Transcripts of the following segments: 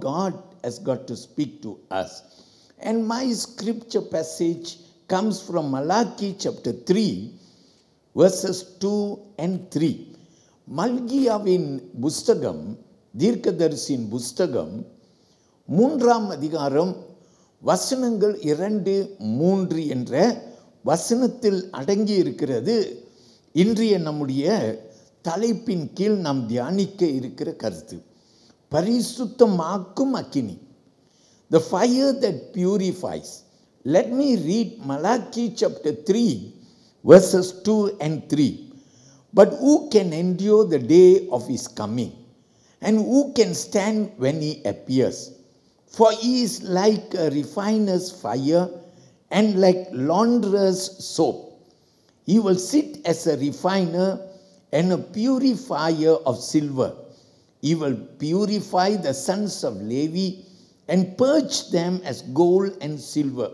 God has got to speak to us. And my scripture passage comes from Malachi chapter 3, verses 2 and 3. மல்கியாவின் புஸ்தகம், தீர்க்கதரிசியின் புஸ்தகம், 3ஆம் அதிகாரம், வசனங்கள் 2, 3 என்ற வசனத்தில் அடங்கி இருக்கிறது. இன்றைய நம்முடைய தலைப்பின் கீழ் நாம் தியானிக்க இருக்கிற கருத்து, பரிசுத்தமாக்கும் அக்கினி, the fire that purifies. Let me read Malachi chapter 3, verses 2 and 3. But who can endure the day of his coming? And who can stand when he appears? For he is like a refiner's fire and like launderer's soap. He will sit as a refiner and a purifier of silver. He will purify the sons of Levi and purge them as gold and silver,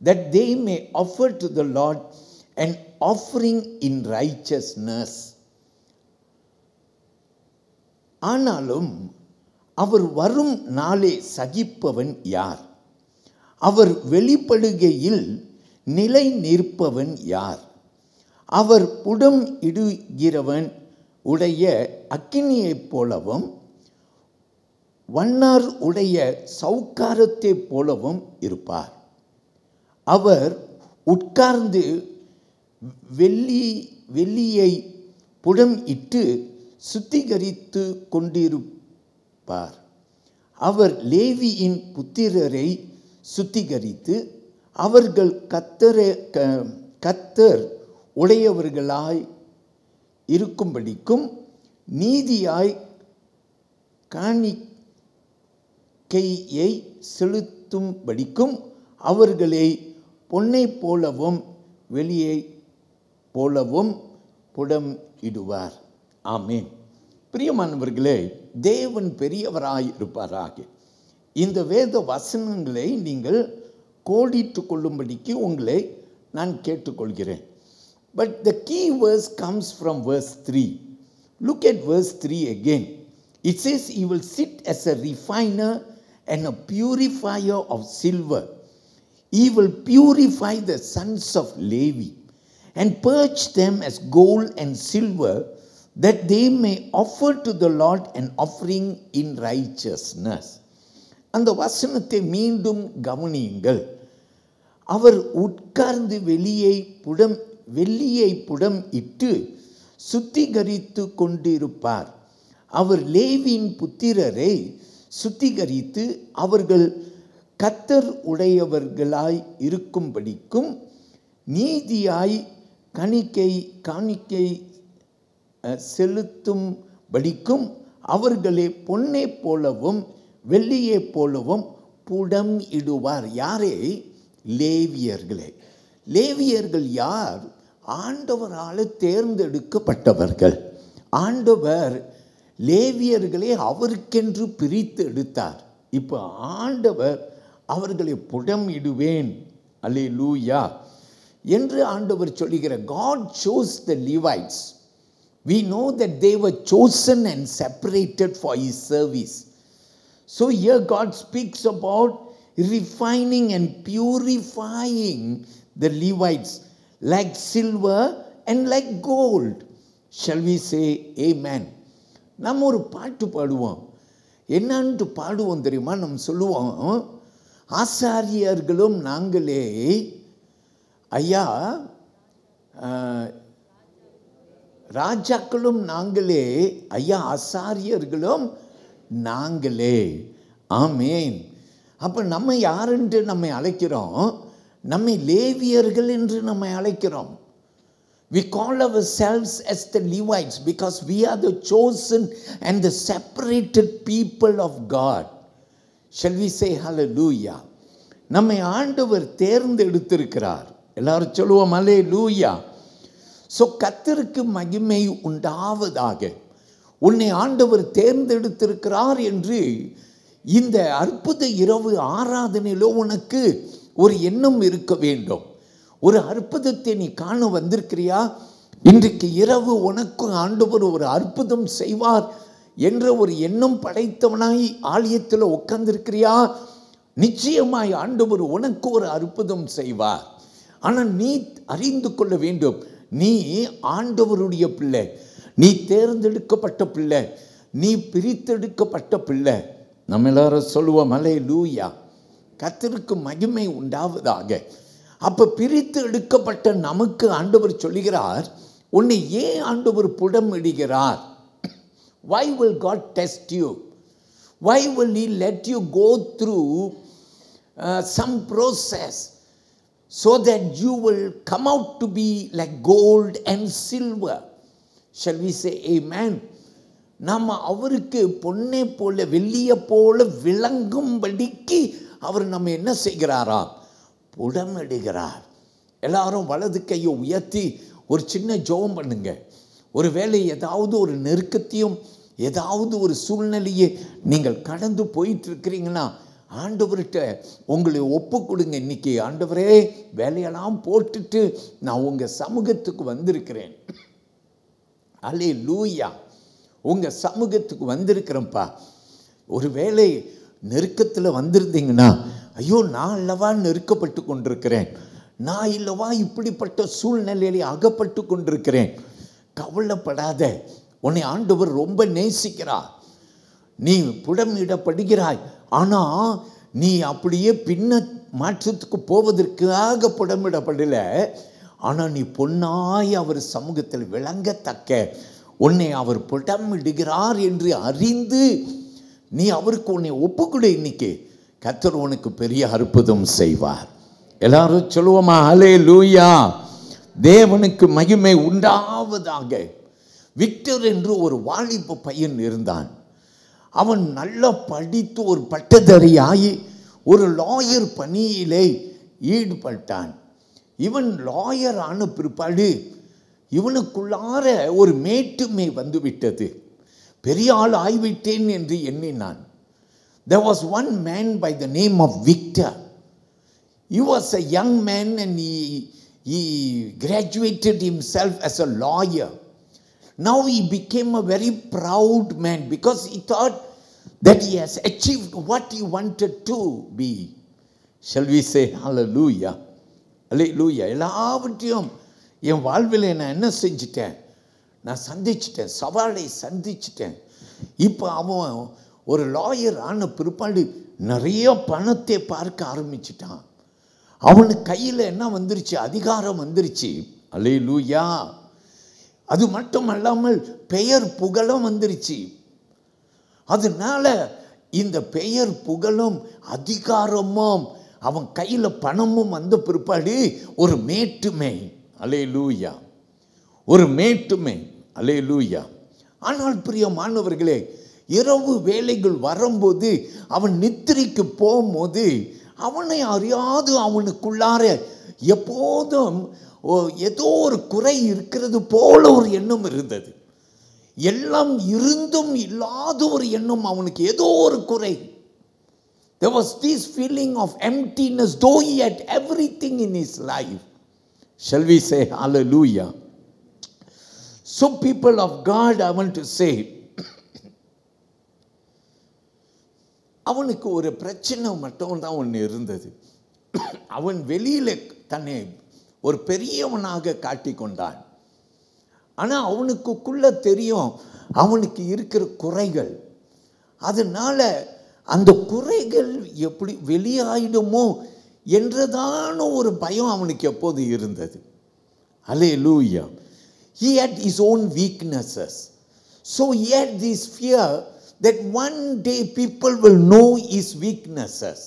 that they may offer to the Lord an offering in righteousness. ஆனாலும் அவர் வரும் நாளே சகிப்பவன் யார்? அவர் வெளிப்படுகையில் நிலை நிற்பவன் யார்? அவர் புடம் இடுகிறவன் உடைய அக்கினியைப் போலவும் வண்ணார் உடைய சவுக்காரத்தைப் போலவும் இருப்பார். அவர் உட்கார்ந்து வெள்ளியை புடம் இட்டு சுத்திகரித்து கொண்டிருப்பார். அவர் லேவியின் புத்திரரை சுத்திகரித்து அவர்கள் கர்த்தர் உடையவர்களாய் இருக்கும்படிக்கும் நீதியாய் காணிக்கையை செலுத்தும்படிக்கும் அவர்களை பொன்னை போலவும் வெளியை போலவும் புடம் இடுவார். ஆமென். பிரியமானவர்களே, தேவன் பெரியவராய் இருப்பாராக. இந்த வேத வசனங்களை நீங்கள் கோடிட்டு கொள்ளும்படிக்கு உங்களை நான் கேட்டுக்கொள்கிறேன். But the key verse comes from verse 3. Look at verse 3 again. It says, he will sit as a refiner and a purifier of silver. He will purify the sons of Levi and purge them as gold and silver, that they may offer to the Lord an offering in righteousness. அந்த வசனத்தை மீண்டும் கவனியுங்கள். அவர் உட்கார்ந்து வெள்ளியை புடம் இட்டு சுத்திகரித்து கொண்டிருப்பார். அவர் லேவியின் புத்திரரை சுத்திகரித்து அவர்கள் கர்த்தர் உடையவர்களாய் இருக்கும்படிக்கும் நீதியாய் காணிக்கை செலுத்தும்படிக்கும் அவர்களை பொன்னை போலவும் வெள்ளியை போலவும் புடம் இடுவார். யாரே? லேவியர்களே. லேவியர்கள் யார்? ஆண்டவரால் தேர்ந்தெடுக்கப்பட்டவர்கள். ஆண்டவர் லேவியர்களை அவருக்கென்று பிரித்து எடுத்தார். இப்போ ஆண்டவர் அவர்களை புடம் இடுவேன், அல்லேலூயா என்று ஆண்டவர் சொல்லுகிறார். God chose the Levites. We know that they were chosen and separated for his service. So here God speaks about refining and purifying the Levites like silver and like gold. Shall we say amen? நம்ம ஒரு பாட்டு பாடுவோம். என்னன்னு பாடுவோம் தெரியுமா? நம்ம சொல்லுவோம், ஆசாரியர்களும் நாங்களே ஐயா, ராஜாக்களும் நாங்களே ஐயா, ஆசாரியர்களும் நாங்களே. ஆமேன். அப்போ நம்ம யாருன்று நம்மை அழைக்கிறோம்? நம்மை லேவியர்கள் என்று நம்மை அழைக்கிறோம். We call ourselves as the Levites because we are the chosen and the separated people of God. Shall we say hallelujah? நம்மை ஆண்டவர் தேர்ந்தெடுத்திருக்கிறார். எல்லாரும் சொல்லுவோம் அல்லேலூயா. ஸோ கர்த்தருக்கு மகிமை உண்டாவதாக. உன்னை ஆண்டவர் தேர்ந்தெடுத்திருக்கிறார் என்று இந்த அற்புத இரவு ஆராதனையிலோ உனக்கு ஒரு எண்ணம் இருக்க வேண்டும். ஒரு அற்புதத்தை நீ காண வந்திருக்கிறியா? இன்றைக்கு இரவு உனக்கு ஆண்டவர் ஒரு அற்புதம் செய்வார் என்ற ஒரு எண்ணம் படைத்தவனாய் ஆலயத்தில் உட்கார்ந்திருக்கிறியா? நிச்சயமாய் ஆண்டவர் உனக்கு ஒரு அற்புதம் செய்வார். ஆனால் நீ அறிந்து கொள்ள வேண்டும், நீ ஆண்டவருடைய பிள்ளை, நீ தேர்ந்தெடுக்கப்பட்ட பிள்ளை, நீ பிரித்தெடுக்கப்பட்ட பிள்ளை. நம்ம எல்லாரும் சொல்லுவோம் அல்லேலூயா, கர்த்தருக்கு மகிமை உண்டாவதாக. அப்ப பிரித்து எடுக்கப்பட்ட நமக்கு ஆண்டவர் சொல்லுகிறார், உன்னை ஏன் ஆண்டவர் புடம் இடுகிறார்? Why will God test you? Why will he let you go through some process so that you will come out to be like gold and silver? Shall we say amen? நாம் அவருக்கு பொன்னை போல வெள்ளியை போல விளங்கும்படிக்கு அவர் நம்ம என்ன செய்கிறாராம்? புடமிடுகிறார். எல்லாரும் வலது கையை உயர்த்தி ஒரு சின்ன ஜெபம் பண்ணுங்க. ஒரு வேளை ஏதாவது ஒரு நெருக்கத்தையும் ஏதாவது ஒரு சூழ்நிலையை நீங்கள் கடந்து போயிட்டு இருக்கிறீங்கன்னா ஆண்டவர்கிட்ட உங்களை ஒப்பு கொடுங்க. இன்னைக்கு ஆண்டவரே, வேலையெல்லாம் போட்டுட்டு நான் உங்கள் சமூகத்துக்கு வந்திருக்கிறேன், அல்லேலூயா, உங்கள் சமூகத்துக்கு வந்திருக்கிறேன்ப்பா. ஒரு வேளை நெருக்கத்தில் வந்திருந்தீங்கன்னா, ஐயோ நான் அல்லவா நெருக்கப்பட்டு கொண்டிருக்கிறேன், நான் இல்லவா இப்படிப்பட்ட சூழ்நிலையிலே அகப்பட்டு கொண்டிருக்கிறேன். கவலைப்படாத, உன்னை ஆண்டவர் ரொம்ப நேசிக்கிறார். நீ புடமிடப்படுகிறாய், ஆனால் நீ அப்படியே பின்ன மாற்றத்துக்கு போவதற்காக புடமிடப்படலை. ஆனால் நீ பொன்னாய் அவர் சமூகத்தில் விளங்கத்தக்க உன்னை அவர் புடமிடுகிறார் என்று அறிந்து நீ அவருக்கு உன்னை ஒப்புக்கொடு. இன்னைக்கு கர்த்தர் உனக்கு பெரிய அற்புதம் செய்வார். எல்லாரும் சொல்லுவோமா அல்லேலூயா, தேவனுக்கு மகிமை உண்டாவதாக. விக்டர் என்று ஒரு வாலிப பையன் இருந்தான். அவன் நல்லா படித்து ஒரு பட்டதாரியாகி ஒரு லாயர் பணியிலே ஈடுபட்டான். இவன் லாயர் ஆன பிற்பாடு இவனுக்குள்ளார ஒரு மேட்டுமை வந்துவிட்டது. பெரிய ஆள் ஆய்விட்டேன் என்று எண்ணினான். There was one man by the name of Victor. He was a young man and he graduated himself as a lawyer. Now he became a very proud man because he thought that he has achieved what he wanted to be. Shall we say hallelujah? Hallelujah. எல்லாவற்றையும் என் வாழ்வில் நான் என்ன செஞ்சிட்டேன்? நான் சந்திச்சிட்டேன், சவாலை சந்திச்சிட்டேன். இப்போ அவன் ஒரு lawyer ஆன பிற்பாடு நிறைய பணத்தை பார்க்க ஆரம்பிச்சிட்டான். அவனுக்கு கையில் என்ன வந்துருச்சு? அதிகாரம் வந்துருச்சு. அல்லேலூயா. அது மட்டும் அல்லாமல் பெயர் புகழும் வந்துருச்சு. அதனால இந்த பெயர் புகழும் அதிகாரமும் அவன் கையில் பணமும் வந்த பிற்பாடு ஒரு மேட்டுமை. அல்லேலூயா, ஒரு மேட்டுமை. அல்லேலூயா. ஆனால் பிரியமானவர்களே, இரவு வேளைகள் வரும்போது அவன் நித்திரைக்கு போகும்போது அவனை அறியாது அவனுக்குள்ளார எப்போதும் ஏதோ ஒரு குறை இருக்கிறது போல ஒரு எண்ணம் இருந்தது. எல்லாம் இருந்தும் இல்லாத ஒரு எண்ணம் அவனுக்கு, ஏதோ ஒரு குறை. There was this feeling of emptiness though he had everything in his life. Shall we say hallelujah? So people of God, I want to say, அவனுக்கு ஒரு பிரச்சனை மட்டும் தான் ஒன்று இருந்தது. அவன் வெளியில் தன்னை ஒரு பெரியவனாக காட்டிக்கொண்டான். ஆனால் அவனுக்குள்ள தெரியும் அவனுக்கு இருக்கிற குறைகள். அதனால அந்த குறைகள் எப்படி வெளியாயிடுமோ என்றதான ஒரு பயம் அவனுக்கு எப்போது இருந்தது. அல்லேலூயா. He had his own weaknesses. So he had this fear that one day people will know his weaknesses.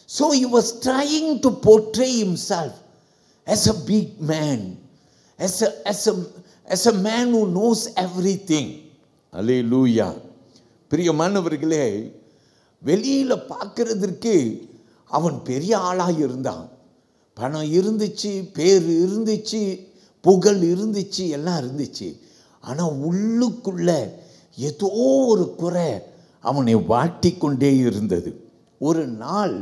So he was trying to portray himself as a big man, as a man who knows everything. Hallelujah. பிரியமானவர்களே, வெளியில பார்க்கிறதுக்கு அவன் பெரிய ஆளாக இருந்தான். பணம் இருந்துச்சு, பேர் இருந்துச்சு, புகழ் இருந்துச்சு, எல்லாம் இருந்துச்சு. ஆனால் உள்ளுக்குள்ள ஏதோ ஒரு குறை அவனை வாட்டி கொண்டே இருந்தது. ஒரு நாள்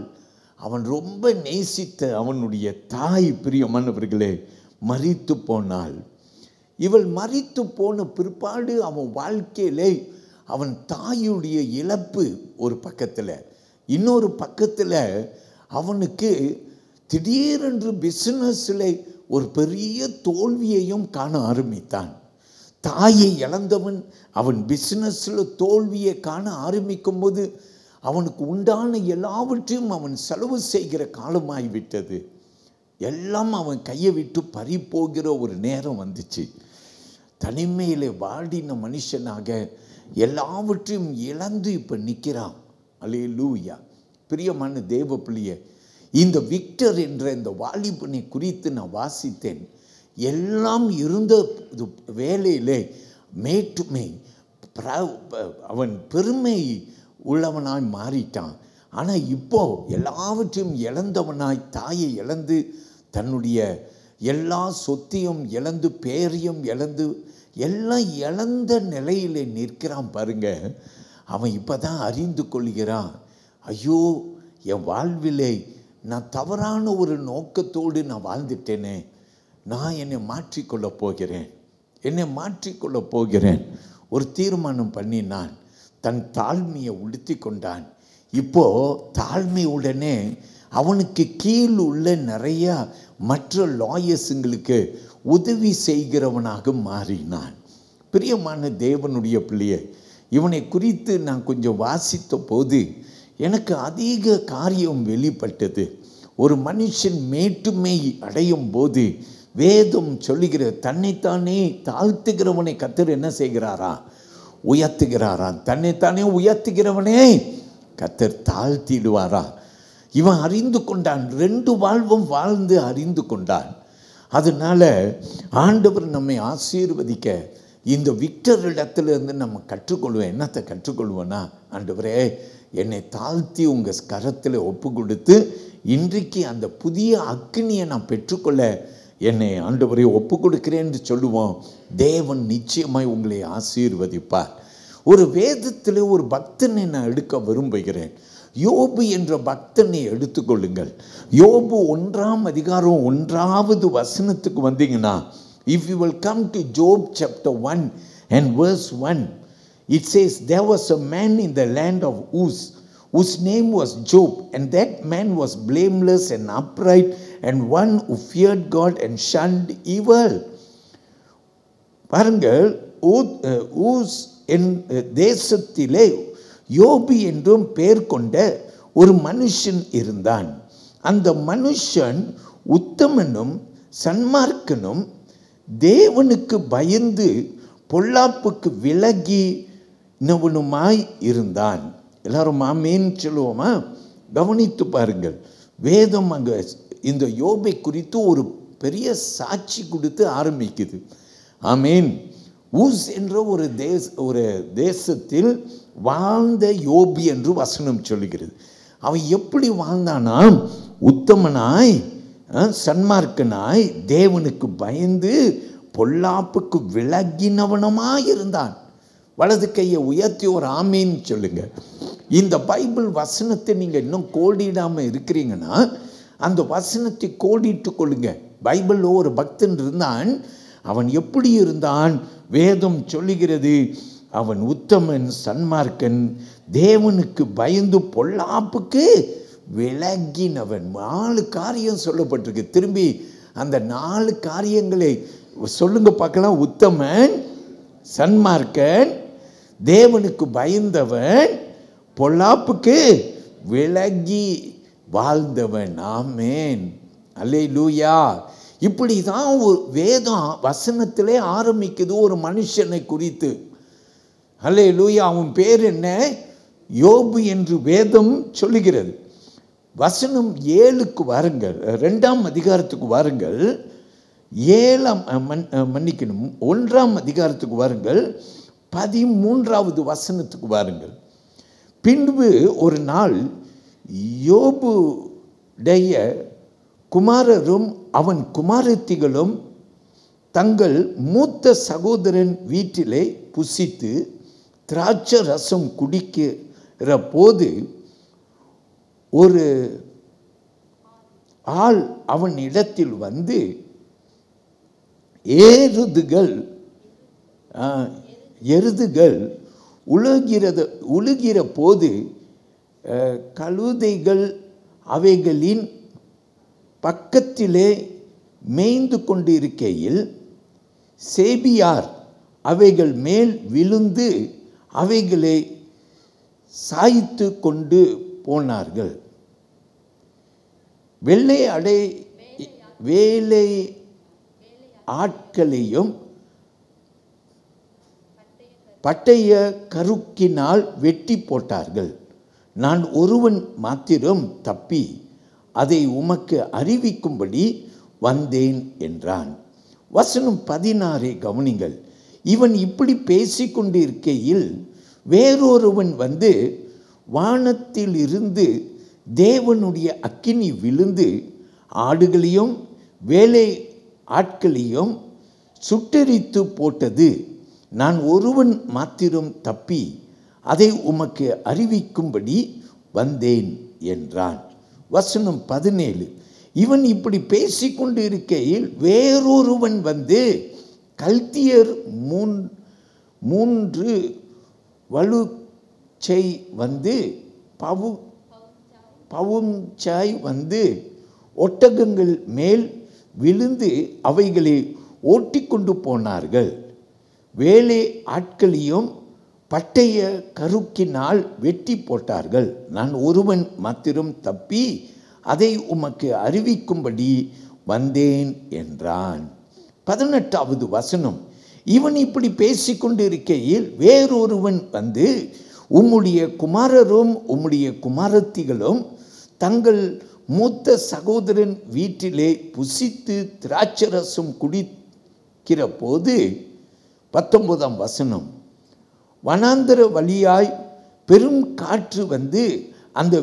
அவன் ரொம்ப நேசித்த அவனுடைய தாய், பிரியமானவர்களே, மரித்து போனாள். இவள் மரித்து போன பிற்பாடு அவன் வாழ்க்கையிலே அவன் தாயுடைய இழப்பு ஒரு பக்கத்தில், இன்னொரு பக்கத்தில் அவனுக்கு திடீரென்று பிஸ்னஸில் ஒரு பெரிய தோல்வியையும் காண ஆரம்பித்தான். தாயை இழந்தவன் அவன் பிஸ்னஸில் தோல்வியை காண ஆரம்பிக்கும் போது அவனுக்கு உண்டான எல்லாவற்றையும் அவன் செலவு செய்கிற காலமாகிவிட்டது. எல்லாம் அவன் கையை விட்டு பறி போகிற ஒரு நேரம் வந்துச்சு. தனிமையில் வாடின மனுஷனாக எல்லாவற்றையும் இழந்து இப்போ நிற்கிறான். அல்லேலூயா. பிரியமான தேவ பிள்ளையே, இந்த விக்டர் என்ற இந்த வாலிபனை குறித்து நான் வாசித்தேன். எல்லாம் இருந்த வேலையிலே மேட்டுமை அவன் பெருமை உள்ளவனாய் மாறிட்டான். ஆனால் இப்போ எல்லாவற்றையும் இழந்தவனாய், தாயை இழந்து, தன்னுடைய எல்லா சொத்தையும் இழந்து, பேரையும் இழந்து, எல்லாம் இழந்த நிலையிலே நிற்கிறான் பாருங்க. அவன் இப்போ தான் அறிந்து கொள்கிறான், ஐயோ என் வாழ்விலே நான் தவறான ஒரு நோக்கத்தோடு நான் வாழ்ந்துட்டேனே, நான் என்னை மாற்றிக்கொள்ளப் போகிறேன், என்னை மாற்றிக்கொள்ளப் போகிறேன். ஒரு தீர்மானம் பண்ணினான். தன் தாழ்மையை உடுத்தி கொண்டான். இப்போ தாழ்மையுடனே அவனுக்கு கீழ் உள்ள நிறைய மற்ற லாயர்ஸுங்களுக்கு உதவி செய்கிறவனாக மாறினான். பிரியமான தேவனுடைய பிள்ளையை, இவனை குறித்து நான் கொஞ்சம் வாசித்த போது எனக்கு அதிக காரியம் வெளிப்பட்டது. ஒரு மனுஷன் மேட்டுமை அடையும் போது வேதம் சொல்லுகிற தன்னைத்தானே தாழ்த்துகிறவனை கர்த்தர் என்ன செய்கிறாரா? உயர்த்துகிறாரா. தன்னைத்தானே உயர்த்துகிறவனே கர்த்தர் தாழ்த்திடுவாரா. இவன் அறிந்து கொண்டான், 2 வாழ்வும் வாழ்ந்து அறிந்து கொண்டான். அதனால ஆண்டவர் நம்மை ஆசீர்வதிக்க இந்த விக்டர் இடத்துலேருந்து நம்ம கற்றுக்கொள்வோம். என்னத்தை கற்றுக்கொள்வோன்னா, ஆண்டவரே என்னை தாழ்த்தி உங்கள் கரத்தில் ஒப்பு கொடுத்து இன்றைக்கு அந்த புதிய அக்னியை நான் பெற்றுக்கொள்ள என்னை ஆண்டவரை ஒப்பு கொடுக்கிறேன்னு சொல்லுவோம். தேவன் நிச்சயமாய் உங்களை ஆசீர்வதிப்பார். ஒரு வேதத்தில் ஒரு பக்தனை நான் எடுக்க விரும்புகிறேன். யோபு என்ற பக்தனை எடுத்துக்கொள்ளுங்கள். யோபு 1ஆம் அதிகாரம் 1வது வசனத்துக்கு வந்தீங்கன்னா, if you will come to Job chapter 1 and verse 1, it says, there was a man in the land of Uz, whose name was Job, and that man was blameless and upright, and one who feared God and shunned evil. பாருங்கள், ஊஸ் என் தேசத்திலே யோபு என்றும் பெயர் கொண்ட ஒரு மனுஷன் இருந்தான். அந்த மனுஷன் உத்தமனும் சன்மார்க்கனும் தேவனுக்கு பயந்து பொல்லாப்புக்கு விலகினவனுமாய் இருந்தான். எல்லாரும் ஆமேன் சொல்லுவோமா? கவனித்து பாருங்கள். வேதம் அங்கே இந்த யோபை குறித்து ஒரு பெரிய சாட்சி கொடுத்து ஆரம்பிக்குது. ஆமேன். ஊஸ் என்ற ஒரு தேசத்தில் வாழ்ந்த யோபு என்று வசனம் சொல்லுகிறது. அவன் எப்படி வாழ்ந்தானா? உத்தமனாய், சன்மார்க்கனாய், தேவனுக்கு பயந்து பொல்லாப்புக்கு விலகினவனமாய் இருந்தான். வலது கையை உயர்த்தி ஒரு ஆமீன்னு சொல்லுங்க. இந்த பைபிள் வசனத்தை நீங்கள் இன்னும் கோடிடாமல் இருக்கிறீங்கன்னா அந்த வசனத்தை கோடிட்டு கொள்ளுங்க. பைபிளில் ஒரு பக்தன் இருந்தான். அவன் எப்படி இருந்தான்? வேதம் சொல்லுகிறது, அவன் உத்தமன், சன்மார்க்கன், தேவனுக்கு பயந்து பொல்லாப்புக்கு விலகினவன். 4 காரியம் சொல்லப்பட்டிருக்கு. திரும்பி அந்த 4 காரியங்களை சொல்லுங்க பார்க்கலாம். உத்தமன், சன்மார்க்கன், தேவனுக்கு பயந்தவன், பொல்லாப்புக்கு விலகி வாழ்ந்தவன். ஆமேன், அல்லேலூயா. இப்படி தான் ஒரு வேதம் வசனத்திலே ஆரம்பிக்குது ஒரு மனுஷனை குறித்து. அல்லேலூயா. அவன் பேர் என்ன? யோபு என்று வேதம் சொல்லுகிறது. வசனம் 7க்கு வாருங்கள், 2ஆம் அதிகாரத்துக்கு வாருங்கள். 1ஆம் அதிகாரத்துக்கு வாருங்கள், 13வது வசனத்துக்கு வாருங்கள். பின்பு ஒரு நாள் யோபுடைய குமாரரும் அவன் குமாரத்திகளும் தங்கள் மூத்த சகோதரன் வீட்டிலே புசித்து திராட்சை ரசம் குடிக்கிற போது ஒரு ஆள் அவன் இடத்தில் வந்து, எருதுகள் உழுகிற போது கழுதைகள் அவைகளின் பக்கத்திலே மேய்ந்து கொண்டிருக்கையில் சேபியார் அவைகள் மேல் விழுந்து அவைகளை சாய்த்து கொண்டு போனார்கள். வேலை ஆட்களையும் பட்டய கருக்கினால் வெட்டி போட்டார்கள். நான் ஒருவன் மாத்திரம் தப்பி அதை உமக்கு அறிவிக்கும்படி வந்தேன் என்றான். வசனம் 16 கவனிங்கள். இவன் இப்படி பேசிக்கொண்டிருக்கையில் வேறொருவன் வந்து வானத்தில் இருந்து தேவனுடைய அக்கினி விழுந்து ஆடுகளையும் வேலை ஆட்களையும் சுட்டெரித்து போட்டது. நான் ஒருவன் மாத்திரம் தப்பி அதை உமக்கு அறிவிக்கும்படி வந்தேன் என்றான். வசனம் 17. இவன் இப்படி பேசிக்கொண்டு இருக்கையில் வேறொருவன் வந்து கல்தியர் 3 வலுச்சை வந்து பவுஞ்சாய் வந்து ஒட்டகங்கள் மேல் விழுந்து அவைகளை ஓட்டிக்கொண்டு போனார்கள். வேலை ஆட்களையும் பட்டய கருக்கினால் வெட்டி போட்டார்கள். நான் ஒருவன் மாத்திரம் தப்பி அதை உமக்கு அறிவிக்கும்படி வந்தேன் என்றான். 18வது வசனம். இவன் இப்படி பேசிக்கொண்டு இருக்கையில் வேறொருவன் வந்து உம்முடைய குமாரரும் உம்முடைய குமாரத்திகளும் தங்கள் மூத்த சகோதரன் வீட்டிலே புசித்து திராட்சரசம் குடிக்கிற போது 19ஆம் வசனம். வனாந்தர வழியாய் பெரும் காற்று வந்து அந்த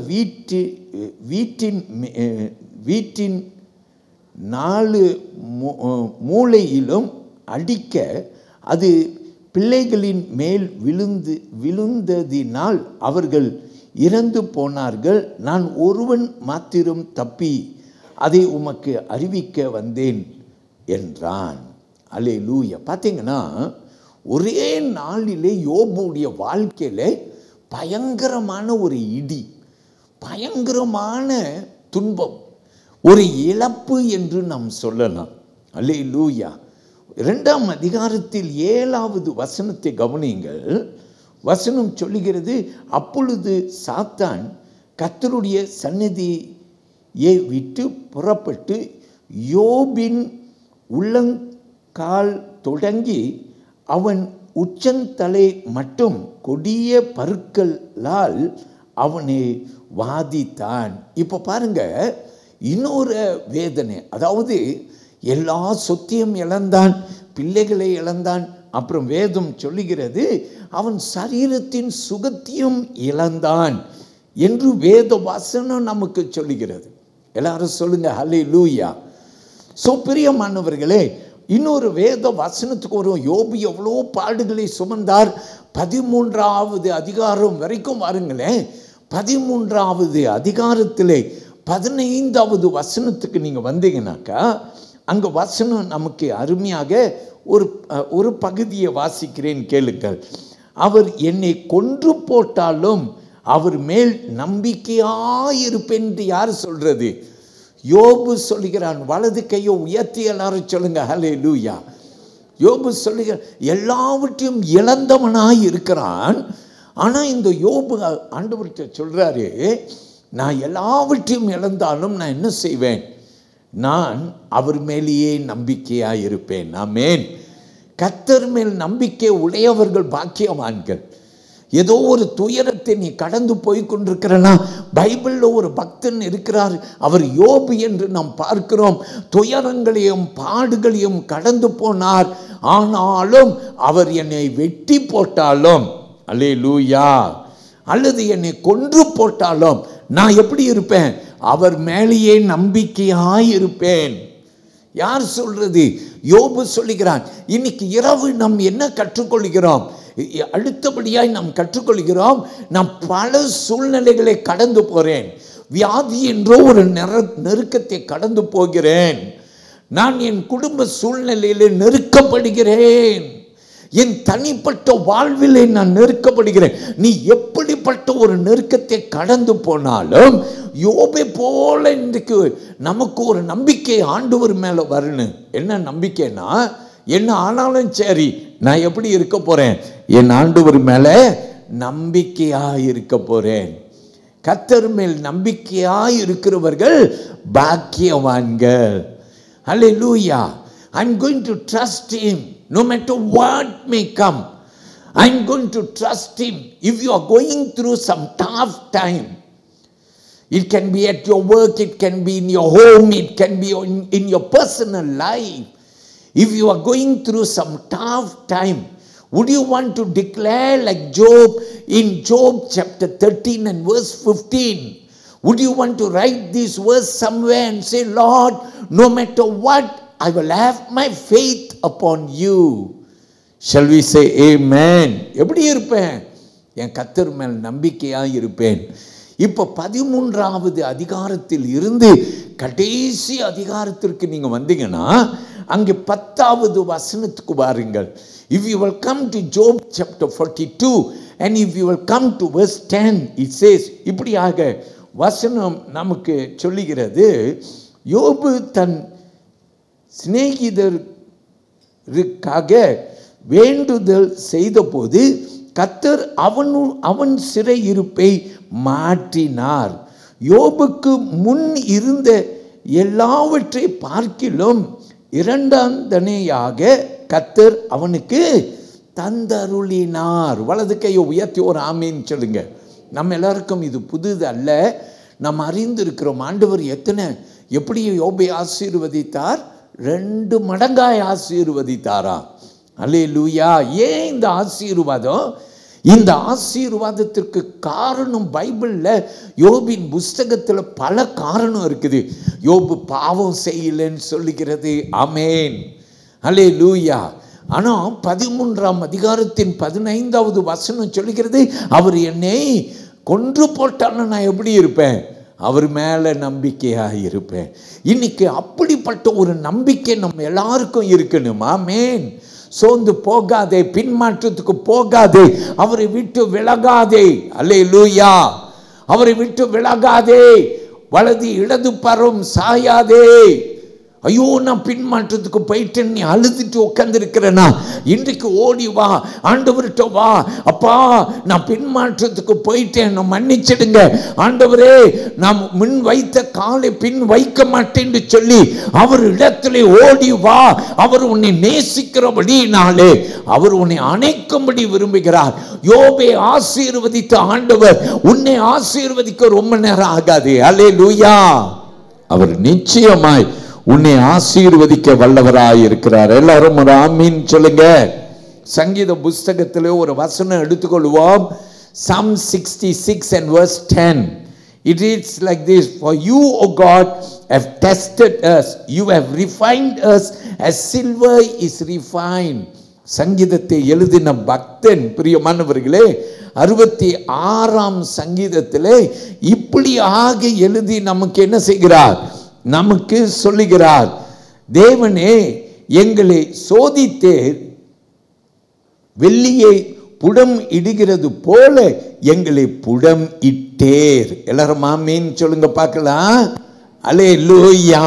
வீட்டின் 4 மூலையிலும் அடிக்க அது பிள்ளைகளின் மேல் விழுந்ததினால் அவர்கள் இறந்து போனார்கள். நான் ஒருவன் மாத்திரம் தப்பி அதை உமக்கு அறிவிக்க வந்தேன் என்றான். அல்லேலூயா. பார்த்தீங்கன்னா ஒரே நாளிலே யோபுடைய வாழ்க்கையில் பயங்கரமான ஒரு இடி, பயங்கரமான துன்பம், ஒரு இழப்பு என்று நாம் சொல்லலாம். அல்லேலூயா. 2ஆம் அதிகாரத்தில் 7வது வசனத்தை கவனியுங்கள். வசனம் சொல்லுகிறது, அப்பொழுது சாத்தான் கர்த்தருடைய சந்நிதியை விட்டு புறப்பட்டு யோபின் உள்ளங்கால் தொடங்கி அவன் உச்சந்தலை மட்டும் கொடிய பருக்களால் அவனை வாதித்தான். இப்போ பாருங்க, இன்னொரு வேதனை. அதாவது எல்லா சொத்தையும் இழந்தான், பிள்ளைகளை இழந்தான். அப்புறம் வேதம் சொல்லுகிறது அவன் சரீரத்தின் சுகத்தையும் இழந்தான் என்று வேத வசனம் நமக்கு சொல்லுகிறது. எல்லாரும் சொல்லுங்க ஹல்லேலூயா. சோ பிரியமானவர்களே, இன்னொரு வேத வசனத்துக்கு வரும். யோபு எவ்வளோ பாடுகளை சுமந்தார். 13வது அதிகாரம் வரைக்கும் வாருங்களேன். 13வது அதிகாரத்திலே 15வது வசனத்துக்கு நீங்கள் வந்தீங்கன்னாக்கா அங்கே வசனம் நமக்கு அருமையாக ஒரு பகுதியை வாசிக்கிறேன், கேளுங்கள். அவர் என்னை கொன்று போட்டாலும் அவர் மேல் நம்பிக்கையாயிருப்பேன் என்று யார் சொல்றது? யோபு சொல்லுகிறான். வலது கையை உயர்த்தி எல்லாரும் சொல்லுங்க ஹல்லேலூயா. யோபு சொல்லுகிறான், எல்லாவற்றையும் இழந்தவனாய் இருக்கிறான். ஆனால் இந்த யோபு ஆண்டவர்கிட்ட சொல்றாரு, நான் எல்லாவற்றையும் இழந்தாலும் நான் என்ன செய்வேன்? நான் அவர் மேலேயே நம்பிக்கையாக இருப்பேன். ஆமென். கர்த்தர் மேல் நம்பிக்கை உடையவர்கள் பாக்கியவான்கள். ஏதோ ஒரு துயரத்தை நீ கடந்து போய் கொண்டிருக்கிறனா, பைபிளில் ஒரு பக்தன் இருக்கிறார், அவர் யோபு என்று நாம் பார்க்கிறோம். துயரங்களையும் பாடுகளையும் கடந்து போனார். ஆனாலும் அவர் என்னை வெட்டி போட்டாலும், அல்லேலூயா, அல்லது என்னை கொன்று போட்டாலும் நான் எப்படி இருப்பேன்? அவர் மேலேயே நம்பிக்கையாய் இருப்பேன். யார் சொல்றது? யோபு சொல்லுகிறான். இன்னைக்கு இரவு நாம் என்ன கற்றுக்கொள்கிறோம்? அடுத்தபடியாய் நாம் கற்றுக்கொள்கிறோம், நான் பல சூழ்நிலைகளை கடந்து போகிறேன். வியாதி என்றோ ஒரு நெருக்கத்தை கடந்து போகிறேன். நான் என் குடும்ப சூழ்நிலையில் நெருக்கப்படுகிறேன். என் தனிப்பட்ட வாழ்விலே நான் நெருக்கப்படுகிறேன். நீ எப்படிப்பட்ட ஒரு நெருக்கத்தை கடந்து போனாலும் யோபை போல இன்றைக்கு நமக்கு ஒரு நம்பிக்கை ஆண்டவர் மேல வரணும். என்ன நம்பிக்கைன்னா, என்ன ஆனாலும் சரி, நான் எப்படி இருக்க போறேன்? என் ஆண்டவர் மேல நம்பிக்கையா இருக்க போறேன். கர்த்தர் மேல் நம்பிக்கையா இருக்கிறவர்கள் பாக்கியவான்கள். ஹல்லேலூயா. I'm going to trust him no matter what may come. I'm going to trust him. If you are going through some tough time, it can be at your work, it can be in your home, it can be in your personal life. If you are going through some tough time, would you want to declare like Job in Job chapter 13 and verse 15? Would you want to write this verse somewhere and say, Lord, no matter what, I will have my faith upon you? Shall we say amen? எப்படி இருப்பேன்? என் கர்த்தர் மேல் நம்பிக்கையா இருப்பேன். இப்போ 13வது அதிகாரத்தில் இருந்து கடைசி அதிகாரத்திற்கு நீங்க வந்தீங்கன்னா அங்கே 10வது வசனத்துக்கு வாருங்கள். If you will come to Job chapter 42 and if you will come to verse 10, it says, இப்படியாக வசனம் நமக்கு சொல்லுகிறது, யோபு தன் சிநேகிதருக்காக வேண்டுதல் செய்தபோது கர்த்தர் அவன் சிறையிருப்பை மாற்றினார். யோபுக்கு முன் இருந்த எல்லாவற்றை பார்க்கிலும் இரண்டாம் தனையாக கர்த்தர் அவனுக்கு தந்தருளினார். வலது கையை உயர்த்தி ஒரு ஆமீன் சொல்லுங்க. நம்ம எல்லாருக்கும் இது புதுது அல்ல. நாம் அறிந்திருக்கிறோம் ஆண்டவர் எப்படி யோபை ஆசீர்வதித்தார்? 2 மடங்காய் ஆசீர்வதித்தாராம். அல்லேலூயா. ஏன் இந்த ஆசீர்வாதம்? இந்த ஆசீர்வாதத்திற்கு காரணம் பைபிள்ல யோபின் புஸ்தகத்துல பல காரணம் இருக்குது. யோபு பாவம் செய்யலன்னு சொல்லுகிறது. ஆமென். அல்லேலூயா. ஆனா 13ஆம் அதிகாரத்தின் 15வது வசனம் சொல்லுகிறது, அவர் என்னை கொன்று போட்டாலும் நான் எப்படி இருப்பேன்? அவர் மேல நம்பிக்கையா இருப்பேன். இன்னைக்கு அப்படிப்பட்ட ஒரு நம்பிக்கை நம்ம எல்லாருக்கும் இருக்கணும். ஆமென். சோர்ந்து போகாதே, பின்மாற்றத்துக்கு போகாதே, அவரை விட்டு விலகாதே. அல்லேலூயா. அவரை விட்டு விலகாதே, வலது இடது பரம் சாயாதே. ஐயோ, நான் பின்மாற்றத்துக்கு போயிட்டேன் நீ அழுதுட்டு உட்கார்ந்திருக்கிறேனா, இன்றைக்கு ஓடி வா, ஆண்டவர்கிட்ட வா. அப்பா, நான் பின்மாற்றத்துக்கு போயிட்டேன், நான் மன்னிச்சிடுங்க ஆண்டவரே, நான் முன் வைத்த காலை பின் வைக்க மாட்டேன்னு சொல்லி அவர் இடத்துல ஓடி வா. அவர் உன்னை நேசிக்கிறபடினாலே அவர் உன்னை அணைக்கும்படி விரும்புகிறார். யோபை ஆசீர்வதித்த ஆண்டவர் உன்னை ஆசீர்வதிக்க ரொம்ப நேரம் ஆகாது. அல்லேலூயா. அவர் நிச்சயமாய் உன்னை ஆசீர்வதிக்க வல்லவராய் இருக்கிறார். எல்லாரும் ஒரு ஆமீன் சொல்லுங்க. சங்கீத புஸ்தகத்திலே ஒரு வசனம் எடுத்துக்கொள்வோம். Psalm 66 and verse 10. It reads like this, for you, O God, have tested us, you have refined us as silver is refined. சங்கீதத்தை எழுதின பக்தன் பிரியமானவர்களே 66ஆம் சங்கீதத்திலே இப்படியாக எழுதி நமக்கு என்ன செய்கிறார்? நமக்கு சொல்லுகிறார், தேவனே எங்களை சோதித்தேர், வெள்ளியை புடம் இடுகிறது போல எங்களை புடம் இட்டேர். எல்லாரும் ஆமீன் சொல்லுங்க பார்க்கலாம். அல்லேலூயா.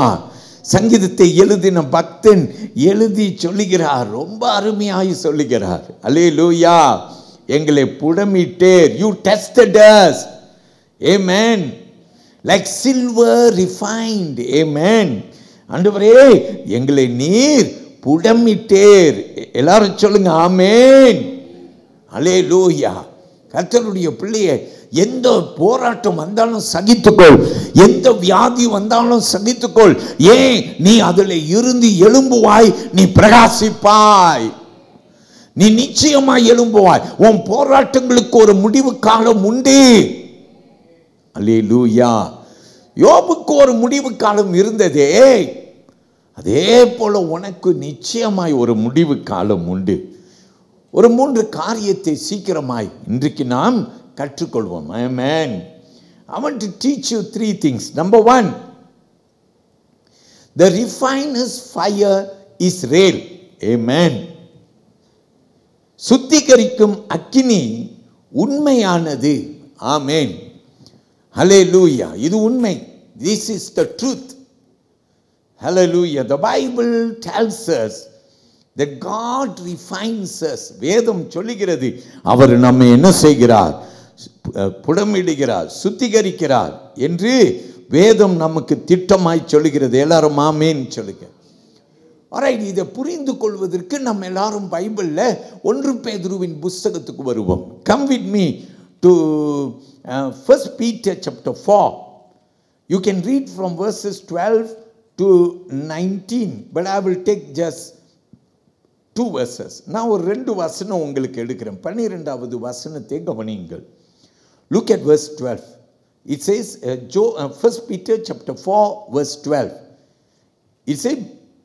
சங்கீதத்தை எழுதின பக்தன் எழுதி சொல்லுகிறார், ரொம்ப அருமையாய் சொல்லுகிறார். அல்லேலூயா. எங்களை புடமிட்டேர். You tested us. Amen. Like silver refined. Amen. ஆண்டவரே எங்களை நீர் புடமிட்டேர். எல்லாரும் சொல்லுங்க ஆமென். அல்லேலூயா. கர்த்தருடைய பிள்ளையே, எந்த போராட்டம் வந்தாலும் சகித்துக்கொள், எந்த வியாதி வந்தாலும் சகித்துக்கொள். ஏன்? நீ அதில் இருந்து எழும்புவாய், நீ பிரகாசிப்பாய், நீ நிச்சயமாய் எழும்புவாய். உன் போராட்டங்களுக்கு ஒரு முடிவு காலம் உண்டு. அல்லேலூயா. யோபுக்கு ஒரு முடிவு காலம் இருந்ததே, அதே போல உனக்கு நிச்சயமாய் ஒரு முடிவு காலம் உண்டு. ஒரு 3 காரியத்தை சீக்கிரமாய் இன்றைக்கு நாம் கற்றுக்கொள்வோம். Amen. I want to teach you 3 things. Number 1, the refiner's fire is real. Amen. சுத்திகரிக்கும் அக்கினி உண்மையானது. ஆமென். ஹல்லேலூயா. இது உண்மை. This is the truth. Hallelujah. The Bible tells us that God refines us. வேதம் சொல்லுகிறது அவர் நம்மை என்ன செய்கிறார்? புடமிடுகிறார், சுத்திகரிக்கிறார் என்று வேதம் நமக்கு திட்டமாய் சொல்லுகிறது. எல்லாரும் ஆமென் சொல்லுங்க. ஆல்ரைட், இதை புரிந்து கொள்வதற்கு நம்ம எல்லாரும் பைபிள்ல 1 பேதுருவின் புத்தகத்துக்கு வருவோம். Come with me to 1 Peter chapter 4. You can read from verses 12 to 19, but I will take just 2 verses. நான் ஒரு 2 வசனம் உங்களுக்கு எடுக்கிறேன். 12வது வசனத்தை கவனியுங்கள். Look at verse 12. It says 1 Peter chapter 4 verse 12. It says,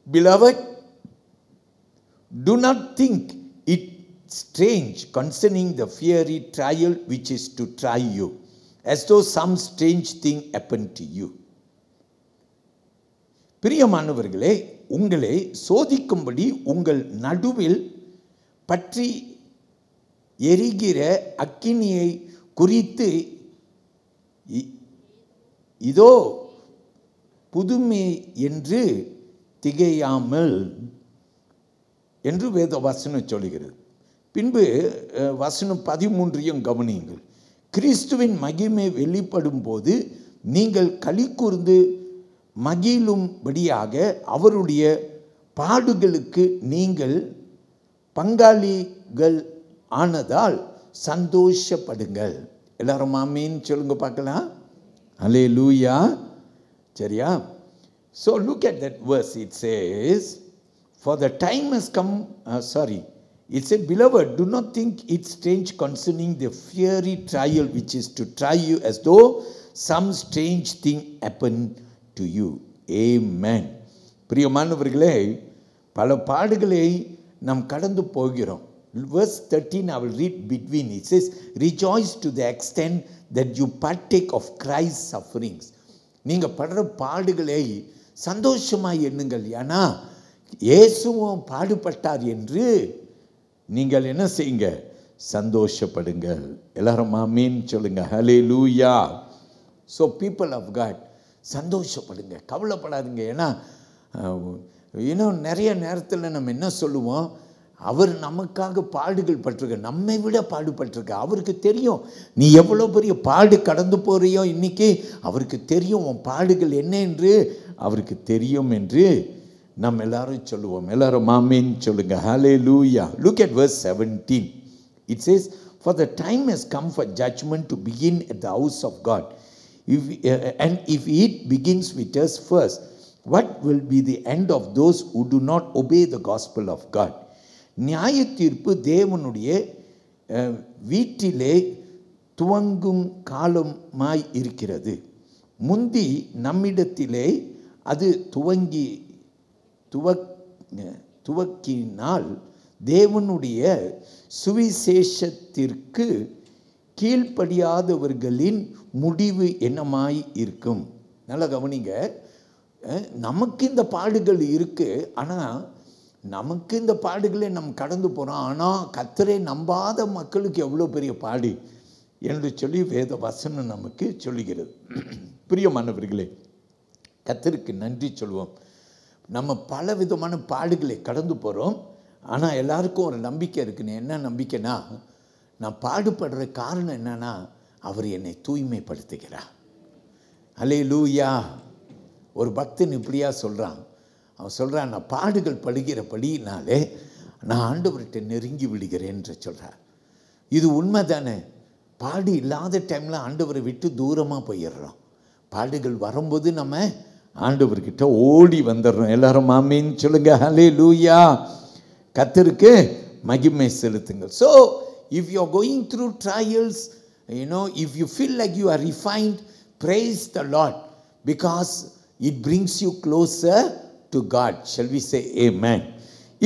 "Beloved, do not think it strange concerning the fiery trial which is to try you, as though some strange thing happened to you." பிரியமானவர்களே, உங்களை சோதிக்கும்படி உங்கள் நடுவில் பற்றி எரிகிற அக்கினியை குறித்து இதோ புதுமை என்று திகையாமல் என்று வேத வசனம் சொல்லுகிறது. பின்பு வசனம் 13 கவனியுங்கள். கிறிஸ்துவின் மகிமை வெளிப்படும் போது நீங்கள் களி கூர்ந்து மகிழும்படியாக அவருடைய பாடுகளுக்கு நீங்கள் பங்காளிகள் ஆனதால் சந்தோஷப்படுங்கள். எல்லாரும் ஆமென் சொல்லுங்க பார்க்கலாம். ஹல்லேலூயா. சரியா? So look at that verse. It says, "For the time has come," it said, "Beloved, do not think it strange concerning the fiery trial which is to try you, as though some strange thing happened to you." Amen. பிரியமானவர்களே, பல பாடுகளை நாம் கடந்து போகிறோம். Verse 13 I will read between. It says, "Rejoice to the extent that you partake of Christ's sufferings." நீங்க படுற பாடுகளை சந்தோஷமாய் எண்ணுங்கள். ஏன்னா இயேசுவும் பாடுபட்டார் என்று நீங்கள் என்ன செய்யுங்க? சந்தோஷப்படுங்கள். எல்லாரும் ஆமென் சொல்லுங்க. ஹல்லேலூயா. So people of God, சந்தோஷப்படுங்க, கவலைப்படாதீங்க. ஏன்னா இன்னும் நிறைய நேரத்தில் நம்ம என்ன சொல்லுவோம்? அவர் நமக்காக பாடுகள் பட்டிருக்க, நம்மை விட பாடுபட்டிருக்க. அவருக்கு தெரியும் நீ எவ்வளோ பெரிய பாடு கடந்து போறியோ. இன்னைக்கு அவருக்கு தெரியும் உன் பாடுகள் என்ன என்று அவருக்கு தெரியும் என்று நம்ம எல்லாரும் சொல்லுவோம். எல்லாரும் ஆமென் சொல்லுங்க. ஹல்லேலூயா. Look at verse 17. It says, "For the time has come for judgment to begin at the house of God. If it begins with us first, what will be the end of those who do not obey the gospel of God?" நியாய தீர்ப்பு தேவனுடைய வீட்டிலே துவங்கும் காலமாய் இருக்கிறது. முந்தி நம்மிடத்திலே அது துவக்கினால் தேவனுடைய சுவிசேஷத்திற்கு கீழ்ப்படியாதவர்களின் முடிவு என்னமாய் இருக்கும்? நல்லா கவனிங்க. நமக்கு இந்த பாடுகள் இருக்கு. ஆனால் நமக்கு இந்த பாடுகளை நம்ம கடந்து போகிறோம். ஆனால் கர்த்தரை நம்பாத மக்களுக்கு எவ்வளோ பெரிய பாடு என்று சொல்லி வேத வசனம் நமக்கு சொல்லுகிறது. பிரியமானவர்களே, கர்த்தருக்கு நன்றி சொல்வோம். நம்ம பல விதமான பாடுகளை கடந்து போகிறோம். ஆனால் எல்லாருக்கும் ஒரு நம்பிக்கை இருக்குன்னு. என்ன நம்பிக்கைனா, நான் பாடுபடுற காரணம் என்னன்னா, அவர் என்னை தூய்மைப்படுத்துகிறார். ஹல்லேலூயா. ஒரு பக்தன் இப்படியா சொல்கிறான். அவன் சொல்கிறான், நான் பாடுகள் படுகிறபடினாலே நான் ஆண்டவர்கிட்ட நெருங்கி விடுகிறேன் என்று சொல்கிறார். இது உண்மை தானே? பாடு இல்லாத டைமில் ஆண்டவரை விட்டு தூரமாக போயிடுறோம். பாடுகள் வரும்போது நம்ம ஆண்டவர்கிட்ட ஓடி வந்துடுறோம். எல்லாரும் ஆமென் சொல்லுங்க. ஹல்லேலூயா. கர்த்தருக்கு மகிமை செலுத்துங்கள். So if you are going through trials, if you feel like you are refined, praise the Lord, because it brings you closer to God. Shall we say amen?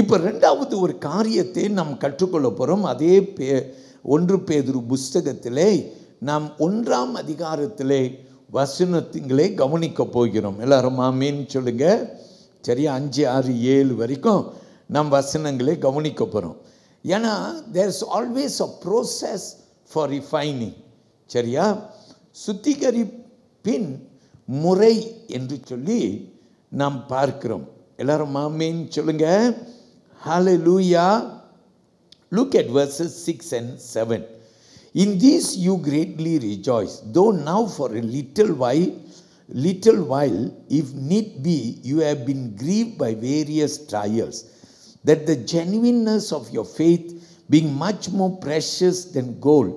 இப்போ ரெண்டாவது ஒரு காரியத்தை நாம் கற்றுக்கொள்ள போகிறோம். அதே 1 பேதுரு புஸ்தகத்திலே நாம் 1ஆம் அதிகாரத்திலே வசனங்களை கவனிக்க போகிறோம். எல்லாரும் ஆமென் சொல்லுங்க. சரியா? 5, 6, 7 வரைக்கும் நாம் வசனங்களை கவனிக்க போகிறோம். ஏன்னா there's always a process for refining. சரியா? சுத்திகரிப்பின் முறை என்று சொல்லி நாம் பார்க்கிறோம். எல்லாரும் ஆமென் சொல்லுங்க. Hallelujah. Look at verses 6 and 7. In this you greatly rejoice, though now for a little while, if need be, you have been grieved by various trials, that the genuineness of your faith, being much more precious than gold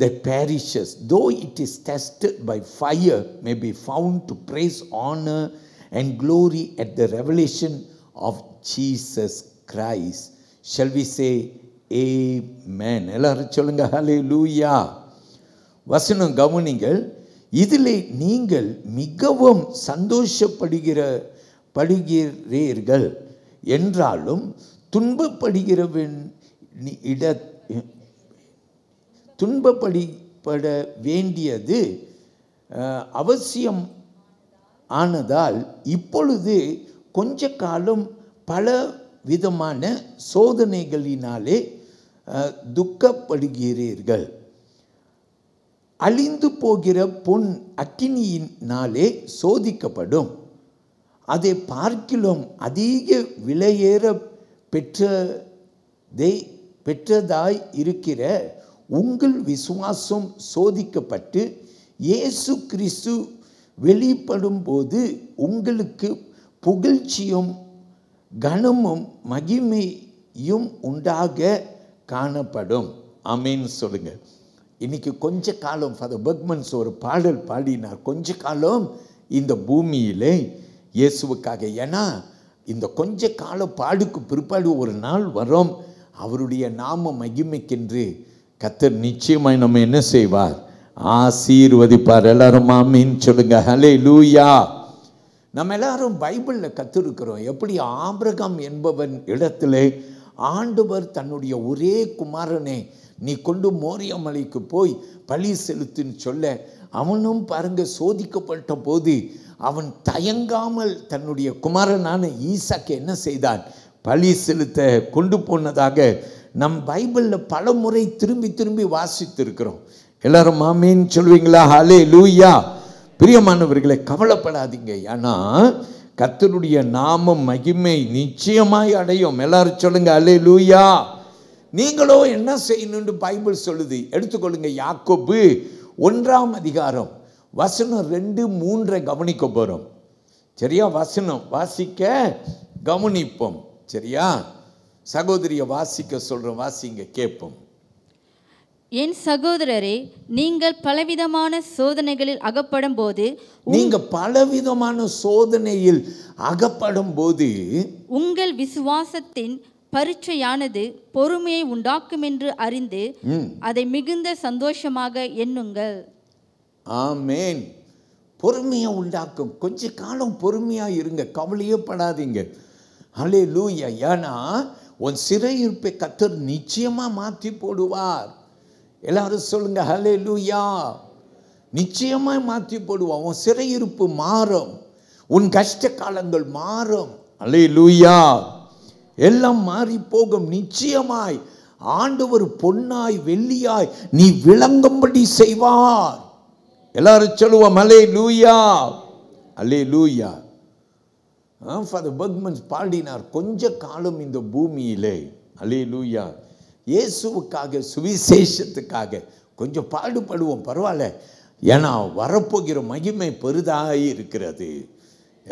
that perishes, though it is tested by fire, may be found to praise, honor, and glory at the revelation of Jesus Christ. Shall we say Amen? எல்லாரும் சொல்லுங்க ஹalleluya. வசனம் கவனிங்கள். இதிலே நீங்கள் மிகவும் சந்தோஷப்படுகிறீர்கள் என்றாலும் துன்பப்பட வேண்டியது அவசியம் ஆனதால் இப்பொழுது கொஞ்ச காலம் பல விதமான சோதனைகளினாலே துக்கப்படுகிறீர்கள். அழிந்து போகிற பொன் அக்கினியினாலே சோதிக்கப்படும். அதை பார்க்கிலும் அதிக விலையேற பெற்றதாய் இருக்கிற உங்கள் விசுவாசம் சோதிக்கப்பட்டு இயேசு கிறிஸ்து வெளிப்படும் போது உங்களுக்கு புகழ்ச்சியும் கனமும் மகிமையும் உண்டாக காணப்படும். ஆமென் சொல்லுங்க. இன்னைக்கு கொஞ்ச காலம் ஃபாதர் பர்க்மன்ஸ் ஒரு பாடல் பாடினார். கொஞ்ச காலம் இந்த பூமியிலே இயேசுவுக்காக. ஏன்னா இந்த கொஞ்ச கால பாடுக்கு பிற்பாடு ஒரு நாள் வரும், அவருடைய நாம மகிமைக்கென்று கர்த்தர் நிச்சயமாய் நம்ம என்ன செய்வார்? ஆசீர்வதிப்பார். எல்லாரும் ஆமென் சொல்லுங்க. ஹல்லேலூயா. நம்ம எல்லாரும் பைபிளில் கற்றிருக்கிறோம் எப்படி ஆபிரகாம் என்பவன் இடத்திலே ஆண்டவர் தன்னுடைய ஒரே குமாரனை நீ கொண்டு மோரியா மலைக்கு போய் பலி செலுத்துன்னு சொல்ல, அவனும் பாருங்க சோதிக்கப்பட்ட போது அவன் தயங்காமல் தன்னுடைய குமாரனான ஈசாக்கு என்ன செய்தான்? பலி செலுத்த கொண்டு போனதாக நம் பைபிளில் பல முறை திரும்பி திரும்பி வாசித்திருக்கிறோம். எல்லாரும் ஆமென் சொல்வீங்களா? ஹல்லேலூயா. பிரியமானவர்களை, கவலைப்படாதீங்க. ஏன்னா கர்த்தருடைய நாமம் மகிமை நிச்சயமாய் அடையும். எல்லாரும் சொல்லுங்க ஹல்லேலூயா. நீங்களோ என்ன செய்யணும்னு பைபிள் சொல்லுது, எடுத்துக்கொள்ளுங்க. யாக்கோபு 1ஆம் அதிகாரம் வசனம் 2-3 கவனிக்க போறோம். சரியா? வசனம் வாசிக்க கவனிப்போம். சரியா? சகோதரிய வாசிக்க சொல்றோம், வாசிங்க கேட்போம். என் சகோதரரே, நீங்கள் பலவிதமான சோதனைகளில் அகப்படும் போது உங்கள் விசுவாசத்தின் பரீட்சையானது பொறுமையை உண்டாக்கும் என்று அறிந்து அதை மிகுந்த சந்தோஷமாக எண்ணுங்கள். ஆமென். பொறுமையை உண்டாக்கும். கொஞ்ச காலம் பொறுமையா இருங்க, கவலையே படாதீங்க. ஹல்லேலூயா. ஏன்னா உன் சிறையிருப்பை கர்த்தர் நிச்சயமா மாற்றி போடுவார். எல்லாரும் சொல்லுங்க ஹல்லேலூயா. நிச்சயமாய் மாற்றி போடுவார். உன் சிறையிருப்பு மாறும், உன் கஷ்ட காலங்கள் மாறும். ஹல்லேலூயா. எல்லாம் மாறி போகும் நிச்சயமாய். ஆண்டவர் பொன்னாய் வெள்ளியாய் நீ விளங்கும்படி செய்வார். எல்லாரும் சொல்லுவோம் ஹல்லேலூயா. ஹல்லேலூயா. ஃபாதர் பர்க்மன்ஸ் பாடினார், கொஞ்ச காலம் இந்த பூமியிலே ஹல்லேலூயா இயேசுவுக்காக சுவிசேஷத்துக்காக கொஞ்சம் பாடுபடுவோம், பரவாயில்ல. ஏன்னா வரப்போகிற மகிமை பெரிதாய் இருக்கிறது.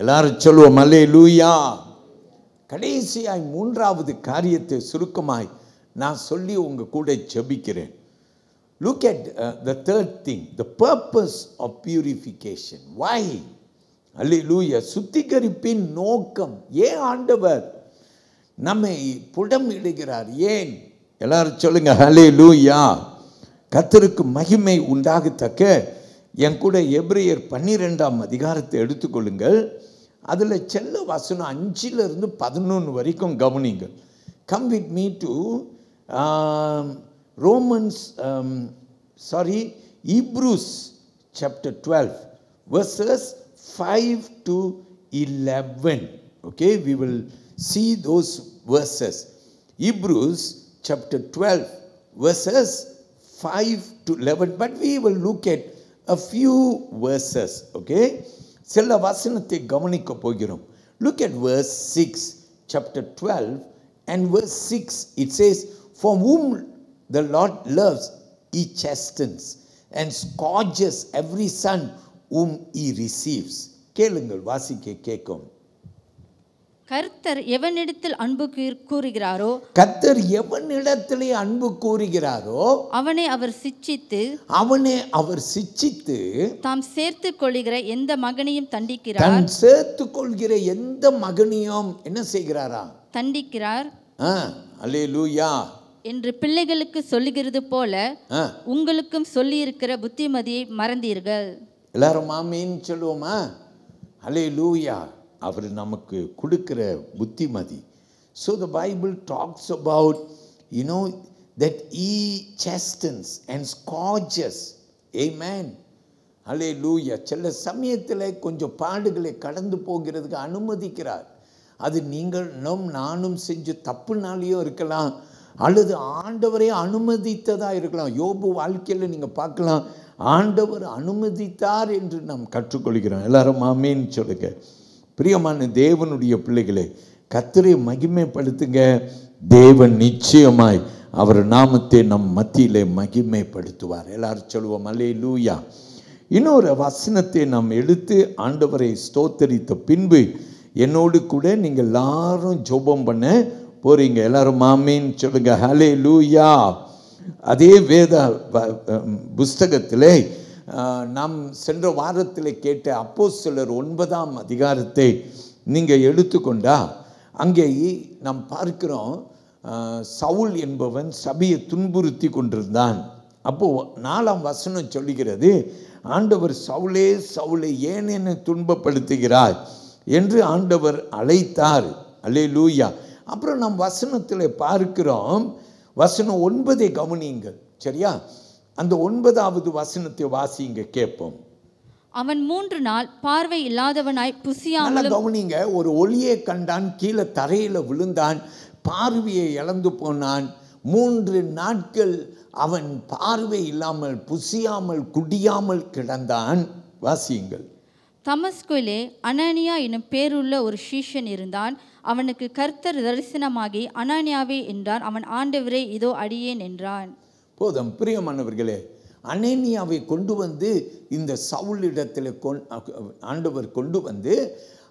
எல்லாரும் சொல்லுவோம் ஹல்லேலூயா. கடைசியாய் 3வது காரியத்தை சுருக்கமாய் நான் சொல்லி உங்க கூட ஜெபிக்கிறேன். Look at the third thing, the purpose of purification. Why? Hallelujah. சுத்திகரிப்பின் நோக்கம். ஏன் ஆண்டவர் நம்மை புடம் இடுகிறார்? ஏன்? எல்லாரும் சொல்லுங்க ஹல்லேலூயா. கர்த்தருக்கு மகிமை உண்டாகத்தக்க. என் கூட எபிரேயர் 12ஆம் அதிகாரத்தை எடுத்துக்கொள்ளுங்கள். அதில் செல்ல வசனம் 5 11 வரைக்கும் கவனிங்கள். Come with me to Hebrews chapter 12 verses 5 to 11. Okay, we will see those verses. Hebrews chapter 12, verses 5 to 11. But we will look at a few verses, okay? சில வசனத்தை கவனிக்க போகிறோம். Look at verse 6, chapter 12 and verse 6. It says, for whom the Lord loves, he chastens and scourges every son whom he receives. கேளுங்கள், வாசிக்க கேட்கும். கர்த்தர் எவனிடத்தில் அன்பு கூறுகிறாரோ, கர்த்தர் எவனிடத்திலே அன்பு கூறுகிறாரோ அவனை அவர் சிட்சித்து தாம் சேர்த்து கொள்கிற எந்த மகனையும் தண்டிக்கிறார். தான் சேர்த்து கொள்கிற எந்த மகனையும் என்ன செய்கிறாரா? தண்டிக்கிறார். அல்லேலூயா என்று பிள்ளைகளுக்கு சொல்லுகிறது போல உங்களுக்கும் சொல்லி இருக்கிற புத்திமதியை மறந்தீர்கள். எல்லாரும் ஆமென் சொல்லுவோமா? அல்லேலூயா. அவர் நமக்கு கொடுக்கிற புத்திமதி. So the Bible talks about, that he chastens and scourges. Amen. Hallelujah. சில சமயத்தில் கொஞ்சம் பாடுகளை கடந்து போகிறதுக்கு அனுமதிக்கிறார். அது நீங்களும் நானும் செஞ்ச தப்புனாலேயும் இருக்கலாம், அல்லது ஆண்டவரே அனுமதித்ததா இருக்கலாம். யோபு வாழ்க்கையில் நீங்கள் பார்க்கலாம், ஆண்டவர் அனுமதித்தார் என்று நாம் கற்றுக்கொள்கிறோம். எல்லாரும் ஆமென் சொல்லுங்க. பிரியமான தேவனுடைய பிள்ளைகளே, கர்த்தரை மகிமைப்படுத்துங்க. தேவன் நிச்சயமாய் அவர் நாமத்தை நம் மத்தியிலே மகிமைப்படுத்துவார். எல்லாரும் சொல்லுவோம் அல்லேலூயா. இன்னொரு வசனத்தை நாம் எடுத்து ஆண்டவரை ஸ்தோத்தரித்த பின்பு என்னோடு கூட நீங்கள் எல்லாரும் ஜெபம் பண்ண போறீங்க. எல்லாரும் ஆமென் சொல்லுங்க. ஹல்லேலூயா. அதே வேத புஸ்தகத்திலே நாம் சென்ற வாரத்தில் கேட்ட அப்போஸ்தலர் 9ஆம் அதிகாரத்தை நீங்கள் எடுத்துக்கொண்டா அங்கே நாம் பார்க்கிறோம், சவுல் என்பவன் சபையை துன்புறுத்தி கொண்டிருந்தான். அப்போது 4ஆம் வசனம் சொல்லுகிறது, ஆண்டவர் சவுலே சவுலே ஏன் என்னை துன்பப்படுத்துகிறாய் என்று ஆண்டவர் அழைத்தார். அல்லேலூயா. அப்புறம் நாம் வசனத்தில் பார்க்கிறோம், வசனம் 9 கவனியுங்கள். சரியா? அந்த 9வது வசனத்தை வாசிங்க கேட்போம். அவன் 3 நாள் பார்வை இல்லாதவனாய் புசியாமல். கவனிங்க. ஒரு ஒளியை கண்டான், கீழே தரையில் விழுந்தான், பார்வையை இழந்து போனான். 3 நாட்கள் அவன் பார்வை இல்லாமல் புசியாமல் குடியாமல் கிடந்தான். வாசியுங்கள். தமஸ்குவிலே அனனியா எனும் பேருள்ள ஒரு சீஷன் இருந்தான். அவனுக்கு கர்த்தர் தரிசனமாகி, அனனியாவே என்றான். அவன், ஆண்டவரே இதோ அடியேன் என்றான். போதும். பிரியமானவர்களே, அனனியாவை கொண்டு வந்து இந்த சவுலிடத்தில் ஆண்டவர் கொண்டு வந்து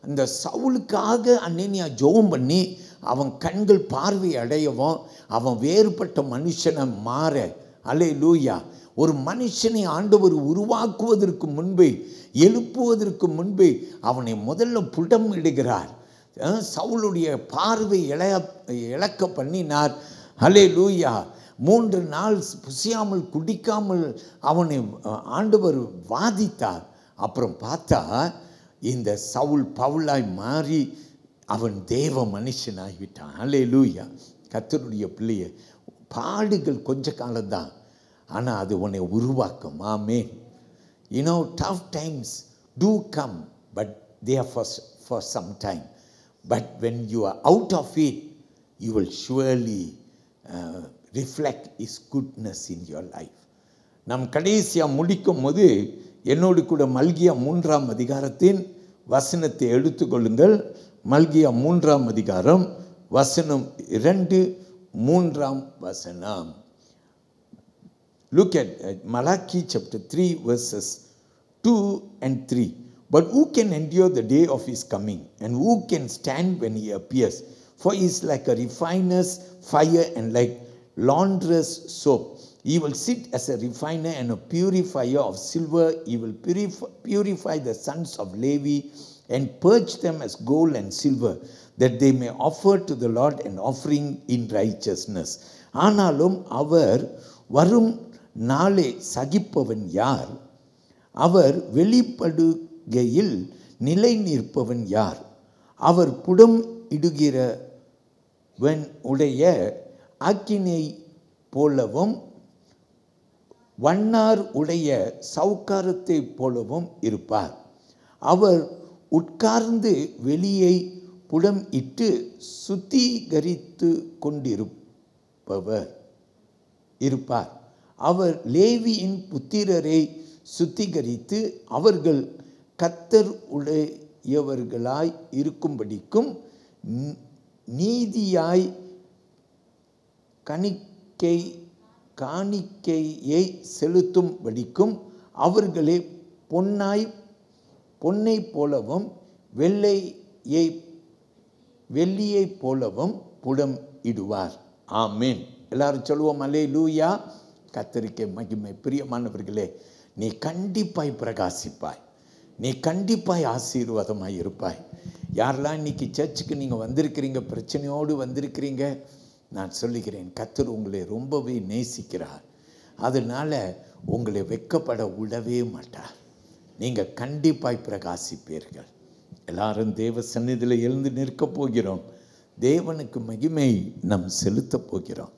அந்த சவுலுக்காக அனனியா ஜெபம் பண்ணி அவன் கண்கள் பார்வை அடையவும் அவன் வேறுபட்ட மனுஷனை மாற. அல்லேலூயா. ஒரு மனுஷனை ஆண்டவர் உருவாக்குவதற்கு முன்பே, எழுப்புவதற்கு முன்பே அவனை முதல்ல புடம் இடுகிறார். சவுளுடைய பார்வை இழக்க பண்ணினார். அல்லேலூயா. 3 நாள் புசியாமல் குடிக்காமல் அவனை ஆண்டவர் வாதித்தார். அப்புறம் பார்த்தா இந்த சவுல் பவுலாய் மாறி அவன் தேவ மனுஷனாகிவிட்டான். அல்லேலூயா. கர்த்தருடைய பிள்ளையை, பாடுகள் கொஞ்ச காலம்தான், ஆனால் அது உன்னை உருவாக்கும். ஆமென். tough times do come, but they are for some time. But when you are out of it, you will surely reflect his goodness in your life. நாம் கடைசியாக முடிக்கும் போது என்னோடு கூட மல்கியா 3ஆம் அதிகாரத்தின் வசனத்தை எடுத்துக்கொள்ளுங்கள். மல்கியா 3ஆம் அதிகாரம் வசனம் 2, 3ஆம் வசனம். Look at Malachi chapter 3 verses 2 and 3. But who can endure the day of his coming, and who can stand when he appears? For he is like a refiner's fire and like launderer's soap. He will sit as a refiner and a purifier of silver. He will purify the sons of Levi and purge them as gold and silver, that they may offer to the Lord an offering in righteousness. ஆனாலும் அவர் வரும் நாளை சகிப்பவன் யார்? அவர் வெளிப்படுகையில் நிலை நிற்பவன் யார்? அவர் புடம் இடுகிறவன் உடைய ஆக்கினை போலவும் வண்ணார் உடைய சவுக்காரத்தை போலவும் இருப்பார். அவர் உட்கார்ந்து வெளியை புடம் இட்டு சுத்திகரித்து பவர் இருப்பார். அவர் லேவியின் புத்திரரை சுத்திகரித்து அவர்கள் கர்த்தர் உடையவர்களாய் இருக்கும்படிக்கும் நீதியாய் காணிக்கையை செலுத்தும்படிக்கும் அவர்களே பொன்னை போலவும் வெள்ளியை போலவும் புடம் இடுவார். ஆமேன். எல்லாரும் சொல்லுவோம் அல்லேலூயா. கர்த்தருக்கே மகிமை. பிரியமானவர்களே, நீ கண்டிப்பாய் பிரகாசிப்பாய், நீ கண்டிப்பாய் ஆசீர்வாதமாய் இருப்பாய். யாரெல்லாம் இன்னைக்கு சர்ச்சுக்கு நீங்கள் வந்திருக்கிறீங்க, பிரச்சனையோடு வந்திருக்கிறீங்க, நான் சொல்லுகிறேன், கர்த்தர் உங்களை ரொம்பவே நேசிக்கிறார். அதனால் உங்களை வெட்கப்பட விடவே மாட்டார். நீங்கள் கண்டிப்பாய் பிரகாசிப்பீர்கள். எல்லாரும் தேவ சந்நிதியில் எழுந்து நிற்கப் போகிறோம். தேவனுக்கு மகிமை நாம் செலுத்தப் போகிறோம்.